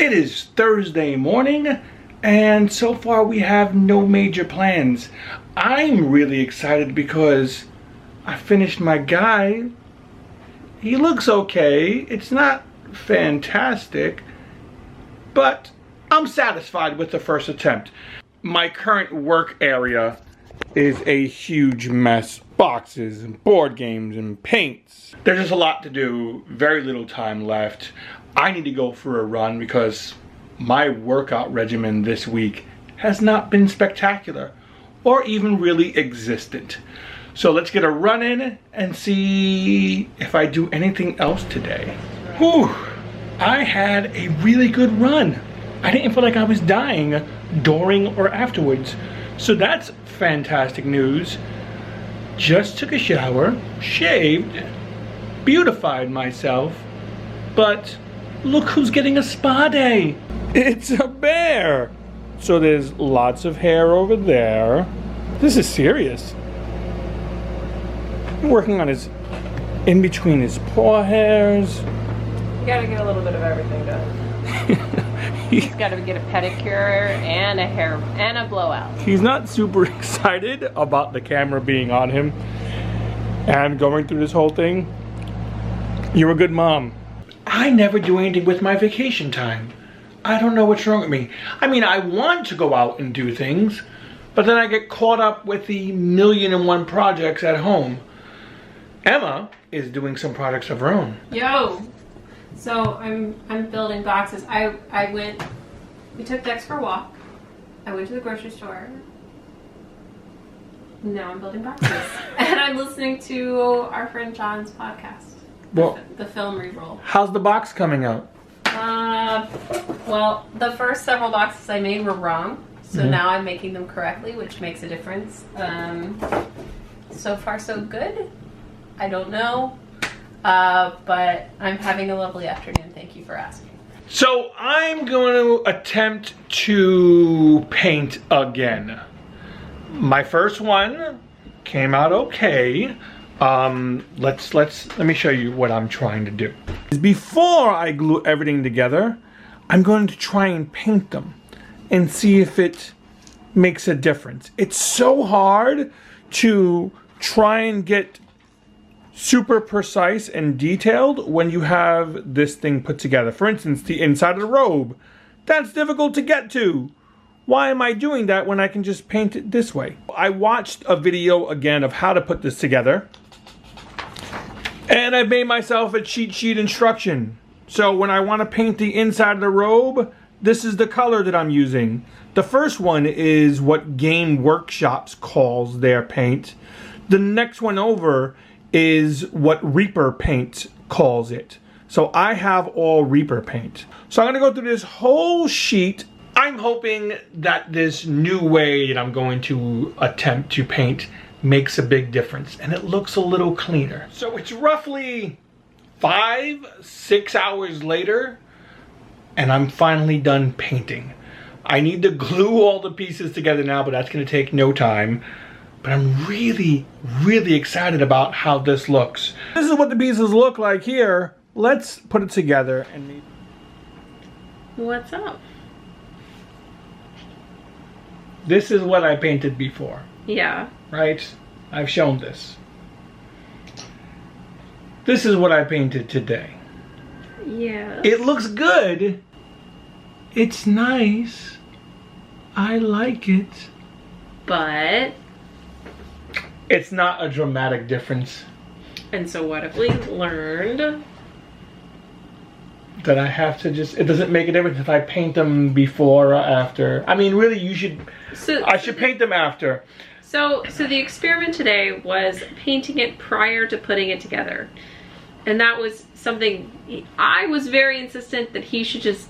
It is Thursday morning, and so far we have no major plans. I'm really excited because I finished my guy. He looks okay. It's not fantastic, but I'm satisfied with the first attempt. My current work area is a huge mess. Boxes and board games and paints. There's just a lot to do, very little time left. I need to go for a run because my workout regimen this week has not been spectacular or even really existent. So let's get a run in and see if I do anything else today. Whew, I had a really good run. I didn't feel like I was dying during or afterwards. So that's fantastic news. Just took a shower, shaved, beautified myself, but look who's getting a spa day. It's a bear. So there's lots of hair over there. This is serious. I'm working on his, in between his paw hairs. You gotta get a little bit of everything done. He's gotta get a pedicure and a hair and a blowout. He's not super excited about the camera being on him and going through this whole thing. You're a good mom. I never do anything with my vacation time. I don't know what's wrong with me. I mean, I want to go out and do things, but then I get caught up with the 1,000,001 projects at home. Emma is doing some projects of her own. Yo! So I'm building boxes. We took Dex for a walk. I went to the grocery store. Now I'm building boxes. And I'm listening to our friend John's podcast. Well, the film reroll. How's the box coming out? Well, the first several boxes I made were wrong. So now I'm making them correctly, which makes a difference. So far so good. I don't know. But I'm having a lovely afternoon. Thank you for asking. So I'm going to attempt to paint again. My first one came out okay. Let me show you what I'm trying to do. Before I glue everything together, I'm going to try and paint them and see if it makes a difference. It's so hard to try and get super precise and detailed when you have this thing put together. For instance, the inside of the robe. That's difficult to get to. Why am I doing that when I can just paint it this way? I watched a video again of how to put this together, and I've made myself a cheat sheet instruction. So when I want to paint the inside of the robe, this is the color that I'm using. The first one is what Game Workshops calls their paint. The next one over is what Reaper paint calls it. So I have all Reaper paint. So I'm gonna go through this whole sheet. I'm hoping that this new way that I'm going to attempt to paint makes a big difference and it looks a little cleaner. So it's roughly 5-6 hours later and I'm finally done painting. I need to glue all the pieces together now, but that's gonna take no time. But I'm really, really excited about how this looks. This is what the pieces look like here. Let's put it together and What's up? this is what I painted before, Yeah. right? I've shown this. This is what I painted today. Yeah. It looks good. It's nice. I like it. But... It's not a dramatic difference. And so what have we learned? That I have to just, it doesn't make a difference if I paint them before or after. I mean, really, you should, I should paint them after. So the experiment today was painting it prior to putting it together. And that was something, I was very insistent that he should just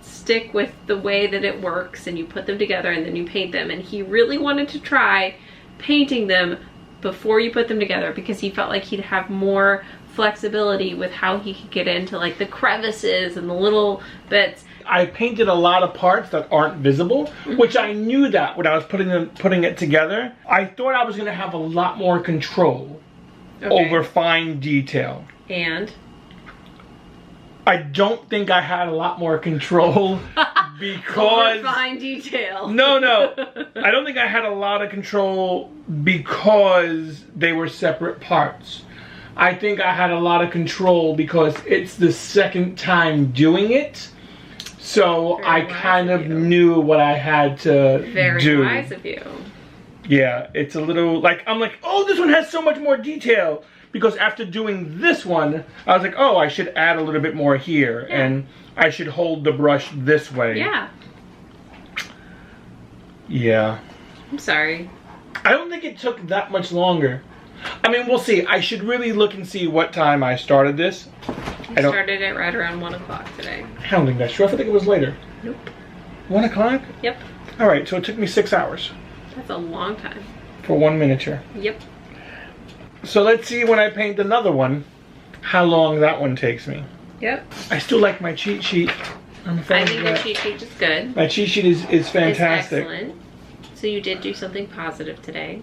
stick with the way that it works and you put them together and then you paint them. And he really wanted to try painting them before you put them together because he felt like he'd have more flexibility with how he could get into like the crevices and the little bits. I painted a lot of parts that aren't visible, which I knew that when I was putting it together. I thought I was going to have a lot more control over fine detail. And I don't think I had a lot more control because... fine detail. No. I don't think I had a lot of control because they were separate parts. I think I had a lot of control because it's the second time doing it. So I kind of knew what I had to do. Very wise of you. Yeah, it's a little like, I'm like, oh, this one has so much more detail. Because after doing this one, I was like, oh, I should add a little bit more here. Yeah. And I should hold the brush this way. Yeah. Yeah. I'm sorry. I don't think it took that much longer. I mean, we'll see. I should really look and see what time I started this. I started it right around 1 o'clock today. I don't think that's true. I think it was later. Nope. 1 o'clock? Yep. All right, so it took me 6 hours. That's a long time. For one miniature. Yep. So let's see when I paint another one, how long that one takes me. Yep. I still like my cheat sheet. I think your cheat sheet is good. My cheat sheet is fantastic. It's excellent. So you did do something positive today.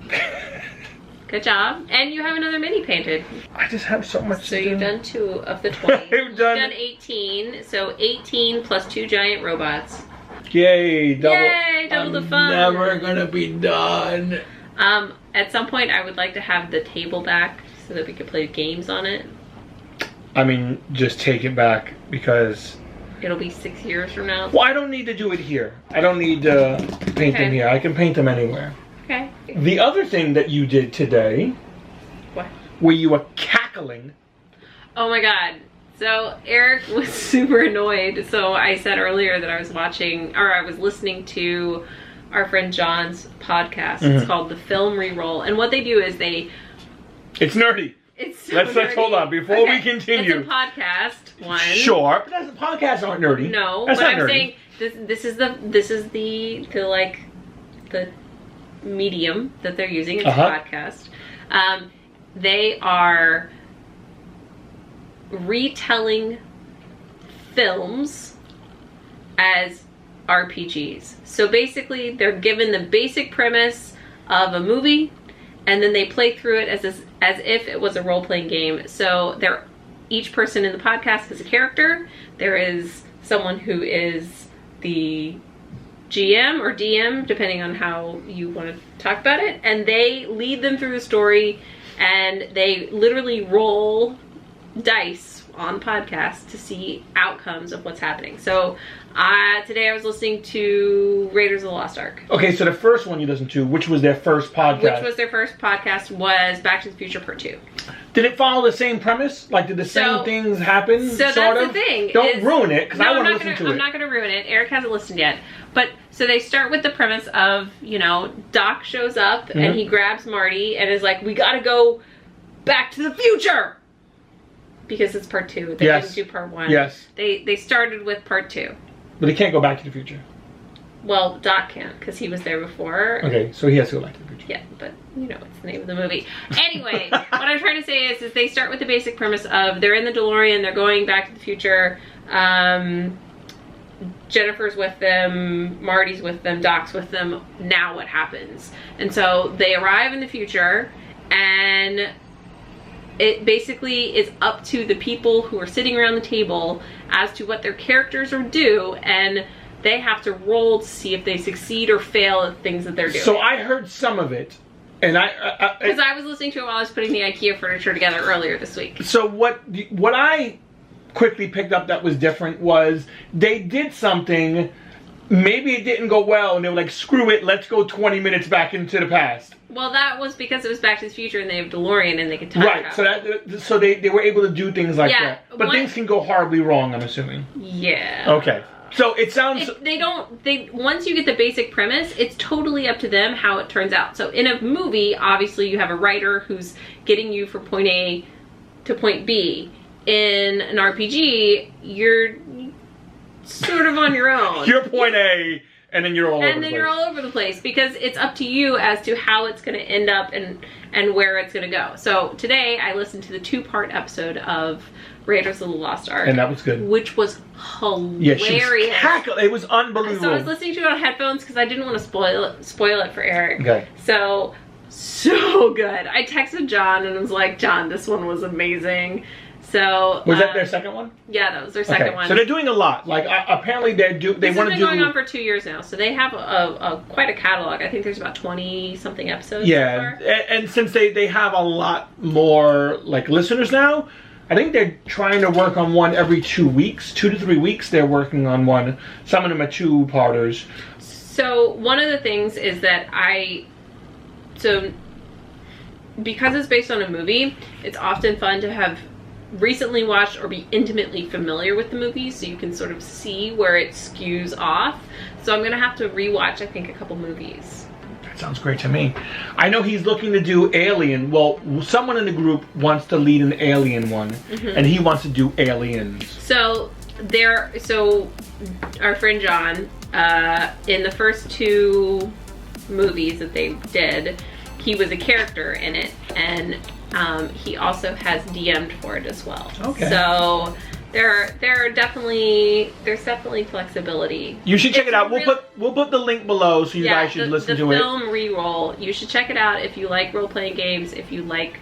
Good job. And you have another mini painted. I just have so much So to do. you've done 2 of the 20. You've done 18. So 18 plus 2 giant robots. Yay, double. Yay, double the fun. Never gonna be done. At some point I would like to have the table back so that we could play games on it. I mean, just take it back because... It'll be 6 years from now. Well, I don't need to do it here. I don't need to paint them here. I can paint them anywhere. Okay. The other thing that you did today... What? Where you were cackling. Oh my god. So Eric was super annoyed. So I said earlier that I was listening to our friend John's podcast. It's called The Film Reroll. And what they do is It's nerdy. It's so Let's nerdy. hold on before we continue. It's a podcast one. Sure, but podcasts aren't nerdy. No, that's but not I'm nerdy. saying this is the like the medium that they're using. It's a podcast. They are retelling films as RPGs. So basically, they're given the basic premise of a movie, and then they play through it as if it was a role-playing game. So each person in the podcast is a character. There is someone who is the GM or DM, depending on how you want to talk about it, and they lead them through the story, and they literally roll dice on the podcast to see outcomes of what's happening. So today I was listening to Raiders of the Lost Ark. Okay, so the first one you listened to, which was their first podcast. Which was their first podcast, was Back to the Future Part 2. Did it follow the same premise? Like, did the same things happen? So that's the thing. Don't ruin it, because I want to listen to it. I'm not going to ruin it. Eric hasn't listened yet. But, so they start with the premise of, Doc shows up, and he grabs Marty, and is like, we gotta go back to the future! Because it's part 2. They didn't do part 1. Yes. They started with part 2. But he can't go back to the future. Well, Doc can't, because he was there before. Okay, so he has to go back to the future. Yeah, but it's the name of the movie. Anyway, what I'm trying to say is they start with the basic premise of they're in the DeLorean, they're going back to the future. Jennifer's with them, Marty's with them, Doc's with them. Now what happens? And so they arrive in the future, and it basically is up to the people who are sitting around the table as to what their characters are do, and they have to roll to see if they succeed or fail at things that they're doing. So I heard some of it, and because I was listening to it while I was putting the IKEA furniture together earlier this week. So what I quickly picked up that was different was they did something. Maybe it didn't go well, and they were like, screw it, let's go 20 minutes back into the past. Well, that was because it was Back to the Future and they have DeLorean and they can time Right, so they were able to do things like that. But things can go horribly wrong, I'm assuming. Yeah. Okay. So it sounds... Once you get the basic premise, it's totally up to them how it turns out. So in a movie, obviously you have a writer who's getting you from point A to point B. In an RPG, you're sort of on your own. You're point A, and then you're all over the place. And then you're all over the place, because it's up to you as to how it's going to end up and where it's going to go. So today, I listened to the 2-part episode of Raiders of the Lost Ark. And that was good. Which was hilarious. Yeah, she was cackling. It was unbelievable. So I was listening to it on headphones because I didn't want to spoil it for Eric. Okay. So good. I texted John and was like, John, this one was amazing. So Was that their second one? Yeah, that was their second one. So they're doing a lot. Like apparently they want to do. This has been going on for 2 years now, so they have quite a catalog. I think there's about 20 something episodes. Yeah, so far. and since they have a lot more like listeners now, I think they're trying to work on one every 2 weeks, 2 to 3 weeks. They're working on one. Some of them are 2-parters. So one of the things is that because it's based on a movie, it's often fun to have recently watched or be intimately familiar with the movie so you can sort of see where it skews off. So I'm gonna have to rewatch, I think, a couple movies. That sounds great to me. I know he's looking to do Alien. Well, someone in the group wants to lead an Alien one, and he wants to do Aliens. So our friend John, in the first 2 movies that they did, he was a character in it, and he also has DM'd for it as well. Okay. So there's definitely flexibility. You should check it out. We'll put the link below so you guys should listen to it. The film Reroll. You should check it out if you like role-playing games, if you like,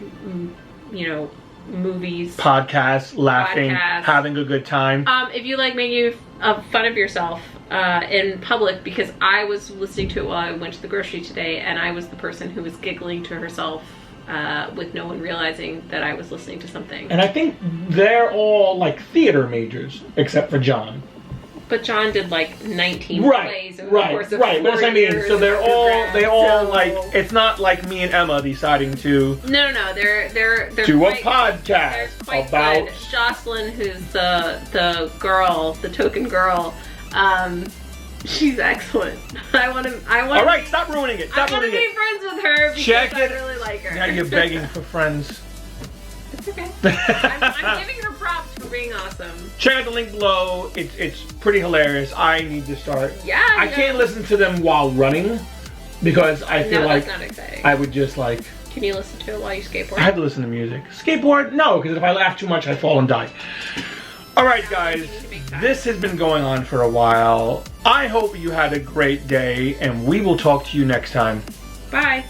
movies, podcasts, laughing, having a good time. If you like making fun of yourself in public, because I was listening to it while I went to the grocery today, and I was the person who was giggling to herself with no one realizing that I was listening to something. And I think they're all like theater majors, except for John. But John did like 19 plays over the course of 4 That's what I mean. years So they all like, it's not like me and Emma deciding to No, they're do a quite, podcast quite about good. Jocelyn, who's the girl, the token girl, she's excellent. I want All right, stop ruining it. I want to be friends with her because I really like her. Now you're begging for friends. It's okay. I'm giving her props for being awesome. Check out the link below. It's pretty hilarious. I need to start. Yeah. I can't listen to them while running because I feel like that's not exciting. I would just like. Can you listen to it while you skateboard? I have to listen to music. Skateboard? No, because if I laugh too much, I fall and die. Alright guys, this has been going on for a while. I hope you had a great day, and we will talk to you next time. Bye.